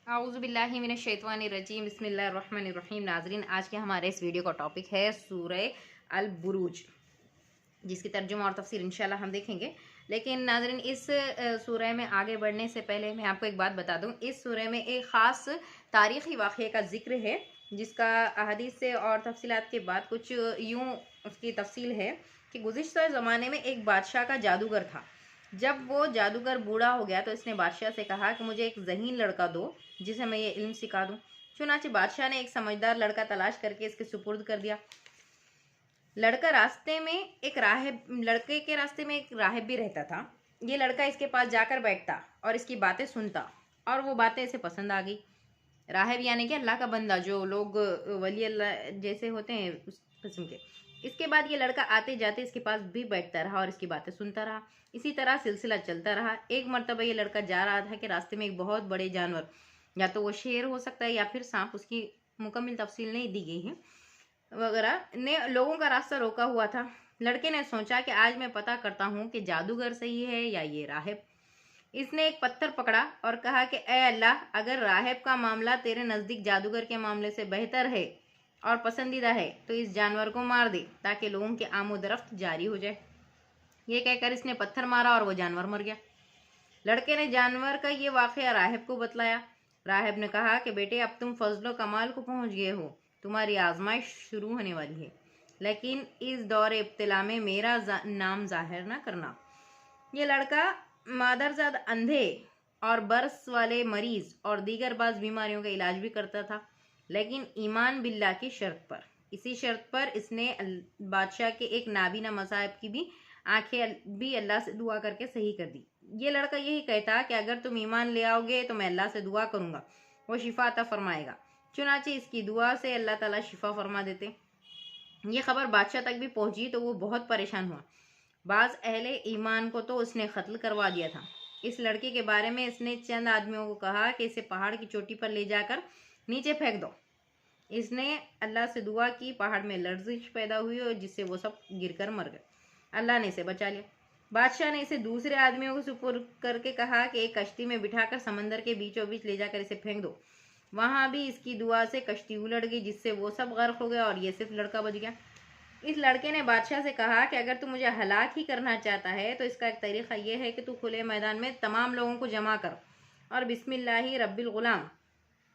आऊज़ुबिल्लाहिमिनश्शैतानिर्रजीम बिस्मिल्लाहिर्रहमानिर्रहीम। नाज़रीन, आज के हमारे इस वीडियो का टॉपिक है सूरह अल बुरूज, जिसकी तर्जुमा और तफसीर इंशाल्लाह हम देखेंगे। लेकिन नाज़रीन, इस सूरह में आगे बढ़ने से पहले मैं आपको एक बात बता दूं। इस सूरह में एक ख़ास तारीख़ी वाक़े का ज़िक्र है, जिसका अहादीस से और तफसीलात के बाद कुछ यूँ उसकी तफसील है कि गुज़िश्ता ज़माने में एक बादशाह का जादूगर था। जब वो जादूगर बूढ़ा हो गया तो इसने बादशाह से कहा कि मुझे एक ज़हीन लड़का दो जिसे मैं ये इल्म सिखा दूं। चुनांचे बादशाह ने एक समझदार लड़का तलाश करके इसके सुपुर्द कर दिया। लड़के के रास्ते में एक राहिब भी रहता था। ये लड़का इसके पास जाकर बैठता और इसकी बातें सुनता और वो बातें इसे पसंद आ गई। राहिब यानी कि अल्लाह का बंदा, जो लोग वली अल्लाह जैसे होते हैं उस किस्म के। इसके बाद ये लड़का आते जाते इसके पास भी बैठता रहा और इसकी बातें सुनता रहा। इसी तरह सिलसिला चलता रहा। एक मर्तबा ये लड़का जा रहा था कि रास्ते में एक बहुत बड़े जानवर, या तो वो शेर हो सकता है या फिर सांप, उसकी मुकम्मल तफसील नहीं दी गई है, वगैरह ने लोगों का रास्ता रोका हुआ था। लड़के ने सोचा कि आज मैं पता करता हूँ कि जादूगर सही है या ये राहिब। इसने एक पत्थर पकड़ा और कहा कि ए अल्लाह, अगर राहिब का मामला तेरे नज़दीक जादूगर के मामले से बेहतर है और पसंदीदा है तो इस जानवर को मार दे ताकि लोगों की आमोदरफ्त जारी हो जाए। ये कहकर इसने पत्थर मारा और वो जानवर मर गया। लड़के ने जानवर का ये वाक़या राहिब को बतलाया। राहिब ने कहा कि बेटे, अब तुम फजलो कमाल को पहुंच गए हो, तुम्हारी आजमाइश शुरू होने वाली है, लेकिन इस दौर इब्तिला में मेरा नाम जाहिर ना करना। ये लड़का मादरजाद अंधे और बर्स वाले मरीज और दीगर बाज़ बीमारियों का इलाज भी करता था, लेकिन ईमान बिल्लाह की शर्त पर। इसी शर्त पर इसने बादशाह के एक नाबीना मसाइब की भी आंखें भी अल्लाह से दुआ करके सही कर दी। ये लड़का यही कहता कि अगर तुम ईमान ले आओगे तो मैं अल्लाह से दुआ करूँगा, वो शिफा अता फरमाएगा। चुनाचे इसकी दुआ से अल्लाह ताला शिफा फरमा देते। ये खबर बादशाह तक भी पहुंची तो वो बहुत परेशान हुआ। बाज़ अहले ईमान को तो उसने कत्ल करवा दिया था। इस लड़के के बारे में इसने चंद आदमियों को कहा कि इसे पहाड़ की चोटी पर ले जाकर नीचे फेंक दो। इसने अल्लाह से दुआ की, पहाड़ में लर्जिश पैदा हुई और जिससे वो सब गिरकर मर गए। अल्लाह ने इसे बचा लिया। बादशाह ने इसे दूसरे आदमियों को सुपुर्द करके कहा कि एक कश्ती में बिठाकर समंदर के बीचों बीच ले जाकर इसे फेंक दो। वहाँ भी इसकी दुआ से कश्ती उलट गई, जिससे वो सब गर्क हो गया और ये सिर्फ लड़का बच गया। इस लड़के ने बादशाह से कहा कि अगर तू मुझे हलाक ही करना चाहता है तो इसका एक तरीक़ा यह है कि तू खुले मैदान में तमाम लोगों को जमा कर और बिस्मिल्लाहि रब्बिल गुलाम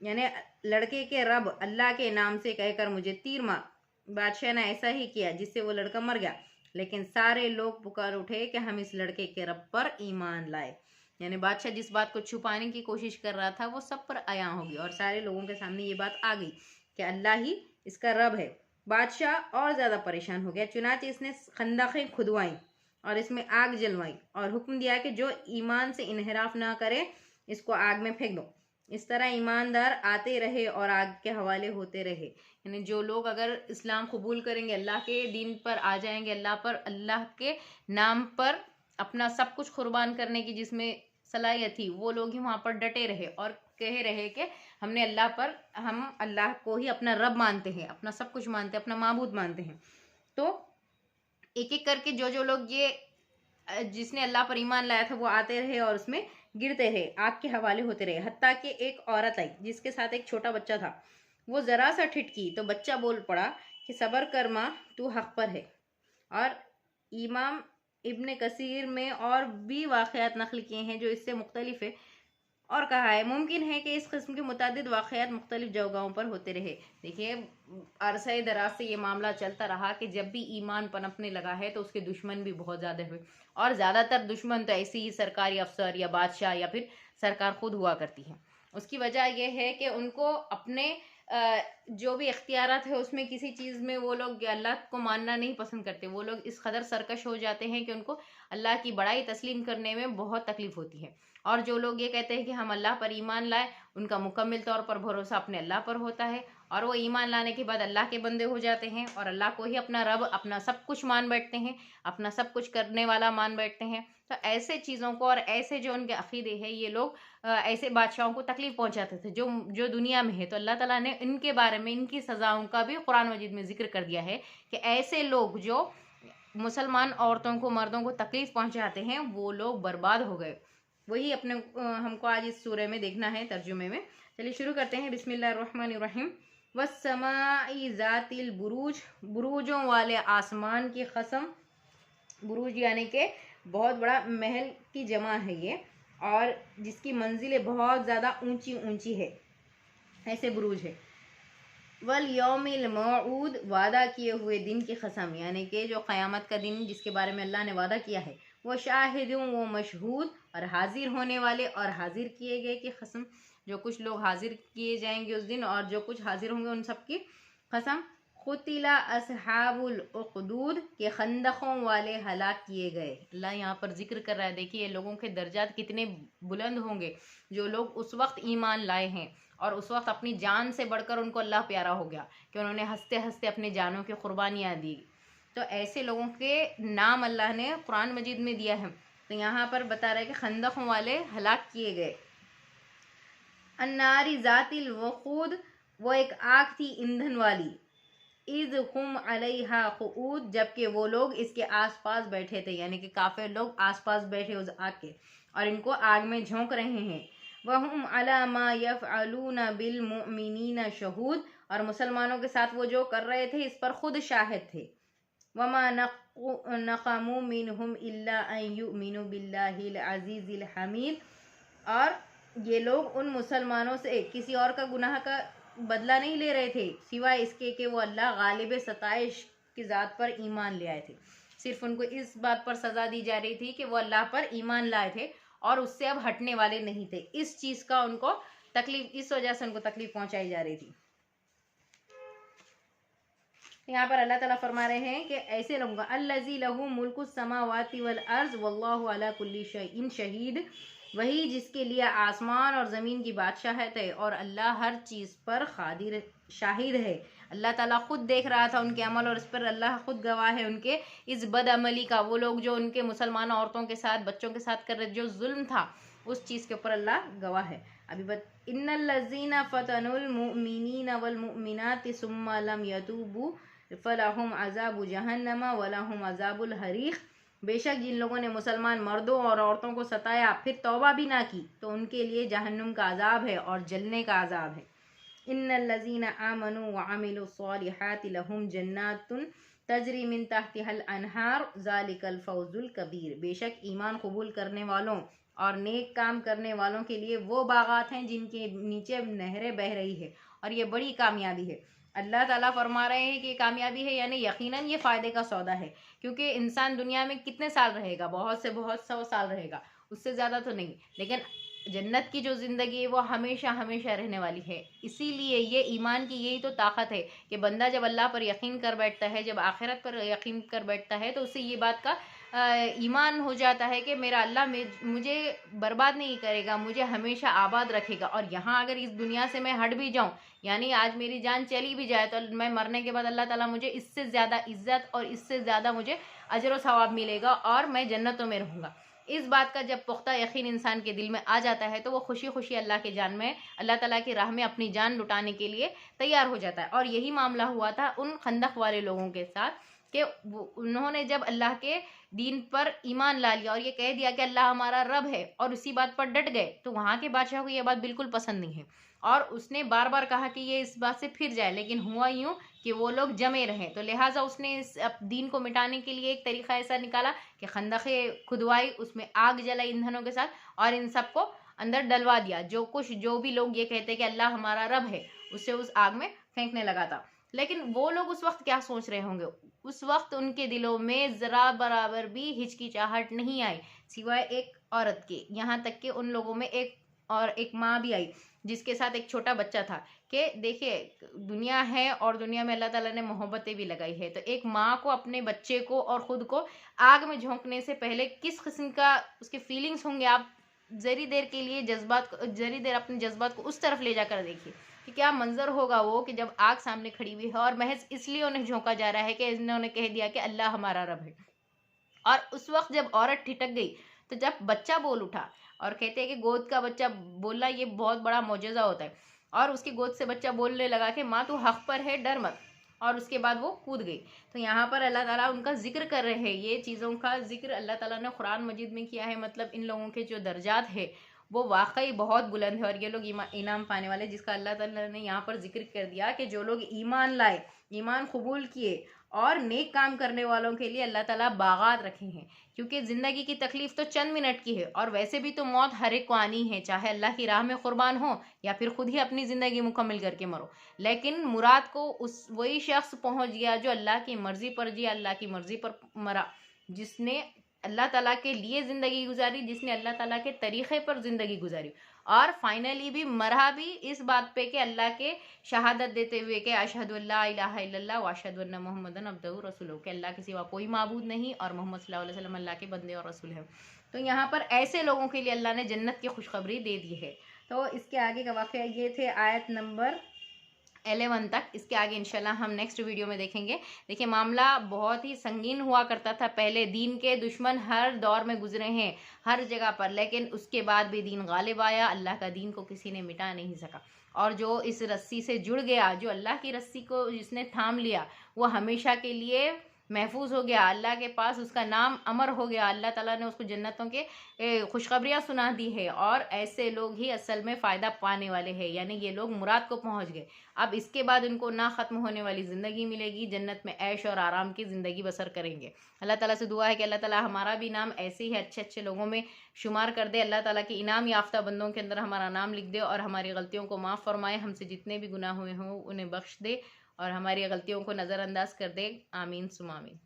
यानी लड़के के रब अल्लाह के नाम से कहकर मुझे तीर मार। बादशाह ने ऐसा ही किया, जिससे वो लड़का मर गया। लेकिन सारे लोग पुकार उठे कि हम इस लड़के के रब पर ईमान लाए। यानी बादशाह जिस बात को छुपाने की कोशिश कर रहा था वो सब पर आया होगी और सारे लोगों के सामने ये बात आ गई कि अल्लाह ही इसका रब है। बादशाह और ज़्यादा परेशान हो गया। चुनांचे इसने खंदकें खुदवाई और इसमें आग जलवाई और हुक्म दिया कि जो ईमान से इनहराफ ना करे इसको आग में फेंक दो। इस तरह ईमानदार आते रहे और आग के हवाले होते रहे। यानी जो लोग अगर इस्लाम कबूल करेंगे, अल्लाह के दीन पर आ जाएंगे, अल्लाह के नाम पर अपना सब कुछ कुर्बान करने की जिसमें सलाहियत थी, वो लोग ही वहाँ पर डटे रहे और कह रहे कि हम अल्लाह को ही अपना रब मानते हैं, अपना सब कुछ मानते हैं, अपना माबूद मानते हैं। तो एक एक करके जो जो लोग ये जिसने अल्लाह पर ईमान लाया था वो आते रहे और उसमें गिरते रहे, आग के हवाले होते रहे। हत्ता कि एक औरत आई जिसके साथ एक छोटा बच्चा था। वो ज़रा सा ठिठकी तो बच्चा बोल पड़ा कि सबर कर माँ, तू हक पर है। और इमाम इब्न कसीर में और भी वाक़यात नक़ल किए हैं जो इससे मुख्तलिफ है और कहा है मुमकिन है कि इस किस्म के मुतादिद वाक़यात मुख्तलिफ जगहों पर होते रहे। देखिए, अरसे दराज से ये मामला चलता रहा कि जब भी ईमान पनपने लगा है तो उसके दुश्मन भी बहुत ज़्यादा हुए और ज़्यादातर दुश्मन तो ऐसे ही सरकारी अफसर या बादशाह या फिर सरकार खुद हुआ करती है। उसकी वजह यह है कि उनको अपने जो भी इख्तियारात है उसमें किसी चीज़ में वो लोग अल्लाह को मानना नहीं पसंद करते। वो लोग इस कदर सरकश हो जाते हैं कि उनको अल्लाह की बड़ाई तस्लीम करने में बहुत तकलीफ़ होती है। और जो लोग ये कहते हैं कि हम अल्लाह पर ईमान लाए, उनका मुकम्मल तौर पर भरोसा अपने अल्लाह पर होता है और वो ईमान लाने के बाद अल्लाह के बंदे हो जाते हैं और अल्लाह को ही अपना रब, अपना सब कुछ मान बैठते हैं, अपना सब कुछ करने वाला मान बैठते हैं। तो ऐसे चीज़ों को और ऐसे जो उनके अक़ीदे हैं, ये लोग ऐसे बादशाहों को तकलीफ़ पहुंचाते थे जो जो दुनिया में है। तो अल्लाह ताला ने इनके बारे में, इनकी सज़ाओं का भी कुरान मजीद में ज़िक्र कर दिया है कि ऐसे लोग जो मुसलमान औरतों को, मर्दों को तकलीफ़ पहुंचाते हैं, वो लोग बर्बाद हो गए। वही अपने हमको आज इस सूरह में देखना है तर्जुमे में। चलिए शुरू करते हैं। बिस्मिल्लाहिर्रहमानिर्रहीम। वस्समाई ज़ातिल बुरूज, बुरूजों वाले आसमान की कसम। बुरूज यानी कि बहुत बड़ा महल की जमा है ये, और जिसकी मंजिलें बहुत ज़्यादा ऊंची ऊंची है, ऐसे बुरूज है। वल यौमिल मौऊद, वादा किए हुए दिन की कसम, यानी कि जो क़यामत का दिन जिसके बारे में अल्लाह ने वादा किया है। वो शाहिदुं वो मशहूद, और हाजिर होने वाले और हाजिर किए गए की कसम। जो कुछ लोग हाजिर किए जाएंगे उस दिन और जो कुछ हाजिर होंगे उन सब की कसम। खुतिला असहाबुल उखदूद, के खंदकों वाले हलाक किए गए। अल्लाह यहाँ पर जिक्र कर रहा है, देखिए लोगों के दर्जात कितने बुलंद होंगे जो लोग उस वक्त ईमान लाए हैं और उस वक्त अपनी जान से बढ़कर उनको अल्लाह प्यारा हो गया कि उन्होंने हंसते हंसते अपनी जानों की कुर्बानियाँ दी। तो ऐसे लोगों के नाम अल्लाह ने कुरान मजीद में दिया है। तो यहाँ पर बता रहा है कि खंदकों वाले हलाक किए गए। अन्नारी ज़ातिल वक़ूद, वो एक आग थी ईंधन वाली। इज़ हुम अलैहा क़ुऊद, जबकि वो लोग इसके आसपास बैठे थे, यानी कि काफ़िर लोग आसपास बैठे उस आग के और इनको आग में झोंक रहे हैं। वहुम अला मा यफ़अलूना बिल मुमिनीना शहूद, और मुसलमानों के साथ वो जो कर रहे थे इस पर खुद शाहिद थे। वमा नक़मू मिनहुम इल्ला अन युमिनु बिल्लाहिल अज़ीज़िल हमीद, और ये लोग उन मुसलमानों से किसी और का गुनाह का बदला नहीं ले रहे थे सिवाय इसके कि वो अल्लाह गालिब सताइश की ज़ात पर ईमान ले आए थे। सिर्फ उनको इस बात पर सज़ा दी जा रही थी कि वो अल्लाह पर ईमान लाए थे और उससे अब हटने वाले नहीं थे। इस चीज़ का उनको तकलीफ, इस वजह से उनको तकलीफ पहुंचाई जा रही थी। यहाँ पर अल्लाह ताला फरमा रहे हैं कि ऐसे लोगों का अल्लज़ी लहू मुल्कुस समावाति वल अर्ज़ वल्लाहु अला कुल्ली शैइन शहीद, वही जिसके लिए आसमान और ज़मीन की बादशाहत है और अल्लाह हर चीज़ पर खादिर शाहिद है। अल्लाह ताला खुद देख रहा था उनके अमल और इस पर अल्लाह खुद गवाह है उनके इस बदअमली का। वो लोग जो उनके मुसलमान औरतों के साथ, बच्चों के साथ कर रहे जो जुल्म था, उस चीज़ के ऊपर अल्लाह गवाह है। अभी इन्नल्लज़ीना फ़तनुल मुमिनीना वल मुमिनाति सुम्मा लम यतूबू फलहुम अज़ाबु जहन्नम वलहुम अज़ाबुल हरीक़, बेशक जिन लोगों ने मुसलमान मर्दों और औरतों को सताया फिर तौबा भी ना की तो उनके लिए जहन्नुम का अजाब है और जलने का अजाब है। इन्नल्लज़ीना आमनू व अमिलुस्सॉलिहाति लहुम जन्नातुन तजरी मिन तहतिहल अनहार ज़ालिकल फौज़ुल कबीर, बेशक ईमान कबूल करने वालों और नेक काम करने वालों के लिए वो बागात हैं जिनके नीचे नहरें बह रही है, और ये बड़ी कामयाबी है। अल्लाह ताला फरमा रहे हैं कि ये कामयाबी है, यानी यकीनन ये फ़ायदे का सौदा है, क्योंकि इंसान दुनिया में कितने साल रहेगा, बहुत से बहुत 100 साल रहेगा, उससे ज़्यादा तो नहीं, लेकिन जन्नत की जो ज़िंदगी है वो हमेशा हमेशा रहने वाली है। इसीलिए ये ईमान की यही तो ताकत है कि बंदा जब अल्लाह पर यकीन कर बैठता है, जब आखिरत पर यकीन कर बैठता है, तो उससे ये बात का ईमान हो जाता है कि मेरा अल्लाह मुझे बर्बाद नहीं करेगा, मुझे हमेशा आबाद रखेगा। और यहाँ अगर इस दुनिया से मैं हट भी जाऊँ, यानी आज मेरी जान चली भी जाए, तो मैं मरने के बाद अल्लाह ताला मुझे इससे ज़्यादा इज़्ज़त और इससे ज़्यादा मुझे अजर व सवाब मिलेगा और मैं जन्नतों में रहूँगा। इस बात का जब पुख्ता यकीन इंसान के दिल में आ जाता है तो वो खुशी खुशी अल्लाह के जान में, अल्लाह ताला की राह में अपनी जान लुटाने के लिए तैयार हो जाता है। और यही मामला हुआ था उन खंदक वाले लोगों के साथ कि उन्होंने जब अल्लाह के दीन पर ईमान ला लिया और ये कह दिया कि अल्लाह हमारा रब है और उसी बात पर डट गए, तो वहाँ के बादशाह को ये बात बिल्कुल पसंद नहीं है और उसने बार बार कहा कि ये इस बात से फिर जाए, लेकिन हुआ यूँ कि वो लोग जमे रहें। तो लिहाजा उसने इस दीन को मिटाने के लिए एक तरीका ऐसा निकाला कि खंदक़े खुदवाई, उसमें आग जलाई ईंधनों के साथ और इन सबको अंदर डलवा दिया। जो भी लोग ये कहते कि अल्लाह हमारा रब है, उसे उस आग में फेंकने लगा था। लेकिन वो लोग उस वक्त क्या सोच रहे होंगे, उस वक्त उनके दिलों में ज़रा बराबर भी हिचकिचाहट नहीं आई सिवाय एक औरत के। यहाँ तक कि उन लोगों में एक माँ भी आई जिसके साथ एक छोटा बच्चा था कि देखिए दुनिया है और दुनिया में अल्लाह ताला ने मोहब्बतें भी लगाई है, तो एक माँ को अपने बच्चे को और ख़ुद को आग में झोंकने से पहले किस किस्म का उसके फीलिंग्स होंगे। आप ज़री देर के लिए ज़री देर अपने जज्बात को उस तरफ ले जाकर देखिए कि क्या मंजर होगा वो कि जब आग सामने खड़ी हुई है और महज इसलिए उन्हें झोंका जा रहा है कि इन्होंने कह दिया कि अल्लाह हमारा रब है। और उस वक्त जब औरत ठिठक गई तो जब बच्चा बोल उठा, और कहते हैं कि गोद का बच्चा बोलना ये बहुत बड़ा मौजज़ा होता है, और उसकी गोद से बच्चा बोलने लगा कि माँ तू हक़ पर है, डर मत। और उसके बाद वो कूद गई। तो यहाँ पर अल्लाह ताला उनका जिक्र कर रहे हैं, ये चीज़ों का जिक्र अल्लाह ताला ने कुरान मजीद में किया है। मतलब इन लोगों के जो दर्जात है वो वाकई बहुत बुलंद है, और ये लोग इनाम पाने वाले, जिसका अल्लाह ताला ने यहाँ पर जिक्र कर दिया कि जो लोग ईमान लाए, ईमान कबूल किए और नेक काम करने वालों के लिए अल्लाह ताला बागात रखे हैं। क्योंकि ज़िंदगी की तकलीफ़ तो चंद मिनट की है, और वैसे भी तो मौत हर एक को आनी है, चाहे अल्लाह की राह में कुर्बान हो या फिर खुद ही अपनी ज़िंदगी मुकम्मल करके मरो। लेकिन मुराद को उस वही शख्स पहुंच गया जो अल्लाह की मर्ज़ी पर जिया, अल्लाह की मर्ज़ी पर मरा, जिसने अल्लाह ताला के लिए ज़िंदगी गुजारी, जिसने अल्लाह ताला के तरीक़े पर ज़िंदगी गुजारी, और फाइनली भी मरा भी इस बात पे कि अल्लाह के शहादत देते हुए कि अशहदु अल्ला इलाहा इल्लल्लाह व अशहदु अन्ना मुहम्मदन अब्दुहु व रसूलुहु, कि अल्लाह के सिवा कोई माबूद नहीं और मोहम्मद सल्लल्लाहु अलैहि वसल्लम अल्लाह के बंदे और रसूल हैं। तो यहाँ पर ऐसे लोगों के लिए अल्लाह ने जन्नत की खुशखबरी दे दी है। तो इसके आगे का वाक़या ये थे आयत नंबर 11 तक। इसके आगे इंशाल्लाह हम नेक्स्ट वीडियो में देखेंगे। देखिए, मामला बहुत ही संगीन हुआ करता था पहले, दीन के दुश्मन हर दौर में गुजरे हैं हर जगह पर, लेकिन उसके बाद भी दीन गालिब आया, अल्लाह का दीन को किसी ने मिटा नहीं सका। और जो इस रस्सी से जुड़ गया, जो अल्लाह की रस्सी को जिसने थाम लिया, वो हमेशा के लिए महफूज हो गया, अल्लाह के पास उसका नाम अमर हो गया, अल्लाह ताला ने उसको जन्नतों के खुशखबरियाँ सुना दी है। और ऐसे लोग ही असल में फ़ायदा पाने वाले हैं, यानी ये लोग मुराद को पहुंच गए। अब इसके बाद इनको ना ख़त्म होने वाली ज़िंदगी मिलेगी, जन्नत में ऐश और आराम की ज़िंदगी बसर करेंगे। अल्लाह ताला से दुआ है कि अल्लाह ताला हमारा भी नाम ऐसे ही अच्छे अच्छे लोगों में शुमार कर दे, अल्लाह ताला के इनाम याफ्ता बंदों के अंदर हमारा नाम लिख दे, और हमारी गलतियों को माफ़ फरमाए, हमसे जितने भी गुनाह हुए हों उन्हें बख्श दे, और हमारी गलतियों को नज़रअंदाज कर दे। आमीन सुम आमीन।